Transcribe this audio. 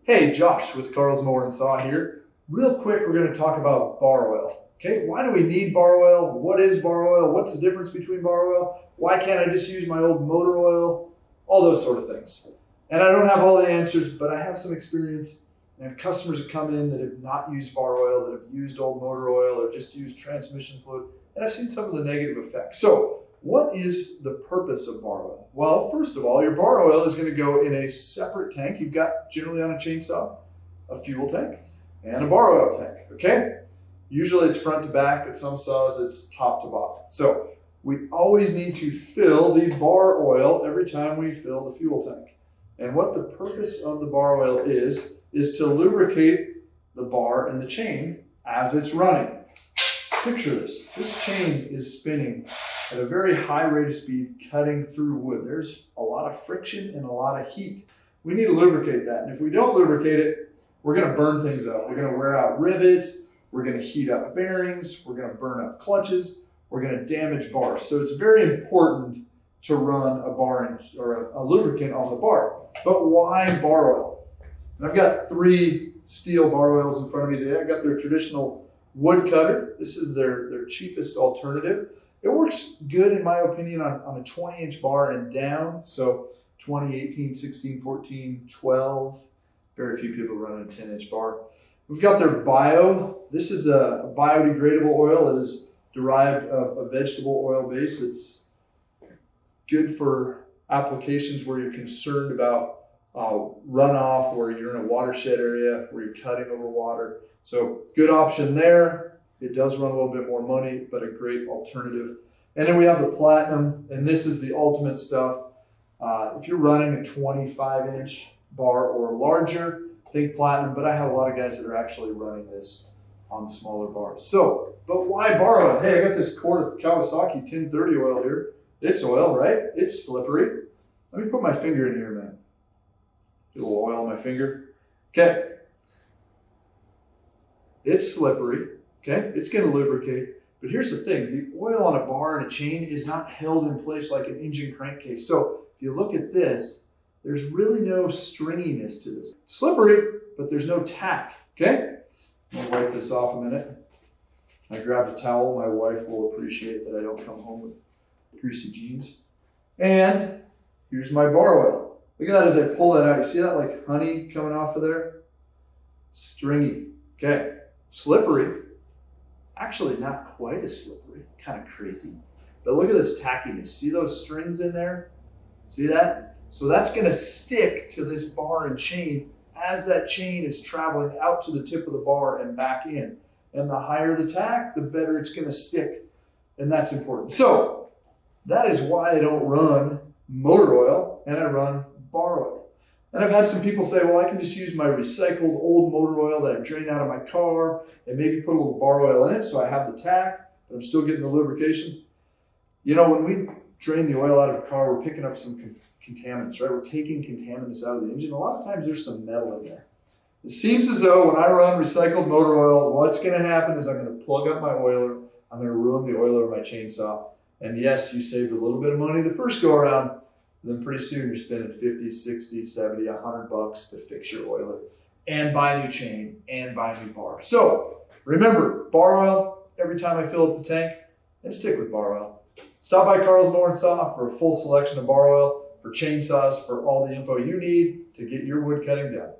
Hey, Josh with Carl's Mower and Saw here. Real quick, we're going to talk about bar oil. Okay, why do we need bar oil? What is bar oil? What's the difference between bar oil? Why can't I just use my old motor oil? All those sort of things. And I don't have all the answers, but I have some experience. And I have customers that come in that have not used bar oil, that have used old motor oil or just used transmission fluid. And I've seen some of the negative effects. So what is the purpose of bar oil? Well, first of all, your bar oil is going to go in a separate tank. You've got generally on a chainsaw, a fuel tank and a bar oil tank, okay? Usually it's front to back, but some saws it's top to bottom. So we always need to fill the bar oil every time we fill the fuel tank. And what the purpose of the bar oil is to lubricate the bar and the chain as it's running. Picture this. This chain is spinning at a very high rate of speed, cutting through wood. There's a lot of friction and a lot of heat. We need to lubricate that. And if we don't lubricate it, we're going to burn things up. We're going to wear out rivets. We're going to heat up bearings. We're going to burn up clutches. We're going to damage bars. So it's very important to run a bar or a lubricant on the bar. But why bar oil? And I've got 3 steel bar oils in front of me today. I've got their traditional wood cutter. This is their cheapest alternative. It works good, in my opinion, on a 20-inch bar and down. So 20, 18, 16, 14, 12. Very few people run a 10-inch bar. We've got their bio. This is a biodegradable oil. It is derived of a vegetable oil base. It's good for applications where you're concerned about runoff, or you're in a watershed area where you're cutting over water. So good option there. It does run a little bit more money, but a great alternative. And then we have the platinum, and this is the ultimate stuff. If you're running a 25-inch bar or larger, think platinum, but I have a lot of guys that are actually running this on smaller bars. So, but why bar oil? Hey, I got this quart of Kawasaki 1030 oil here. It's oil, right? It's slippery. Let me put my finger in here, man. Get a little oil on my finger. Okay. It's slippery. Okay, it's going to lubricate. But here's the thing, the oil on a bar and a chain is not held in place like an engine crankcase. So if you look at this, there's really no stringiness to this. It's slippery, but there's no tack, okay? I'm gonna wipe this off a minute. I grab a towel. My wife will appreciate that I don't come home with greasy jeans. And here's my bar oil. Look at that as I pull that out. You see that like honey coming off of there? Stringy, okay, slippery. Actually, not quite as slippery, kind of crazy. But look at this tackiness. See those strings in there? See that? So that's going to stick to this bar and chain as that chain is traveling out to the tip of the bar and back in. And the higher the tack, the better it's going to stick. And that's important. So that is why I don't run motor oil and I run bar oil. And I've had some people say, well, I can just use my recycled old motor oil that I drained out of my car and maybe put a little bar oil in it so I have the tack, but I'm still getting the lubrication. You know, when we drain the oil out of a car, we're picking up some contaminants, right? We're taking contaminants out of the engine. A lot of times there's some metal in there. It seems as though when I run recycled motor oil, what's going to happen is I'm going to plug up my oiler. I'm going to ruin the oiler of my chainsaw. And yes, you saved a little bit of money the first go around. And then pretty soon you're spending 50, 60, 70, $100 to fix your oiler and buy a new chain and buy a new bar. So remember, bar oil every time I fill up the tank, and stick with bar oil. Stop by Carl's Mower and Saw for a full selection of bar oil, for chainsaws, for all the info you need to get your wood cutting done.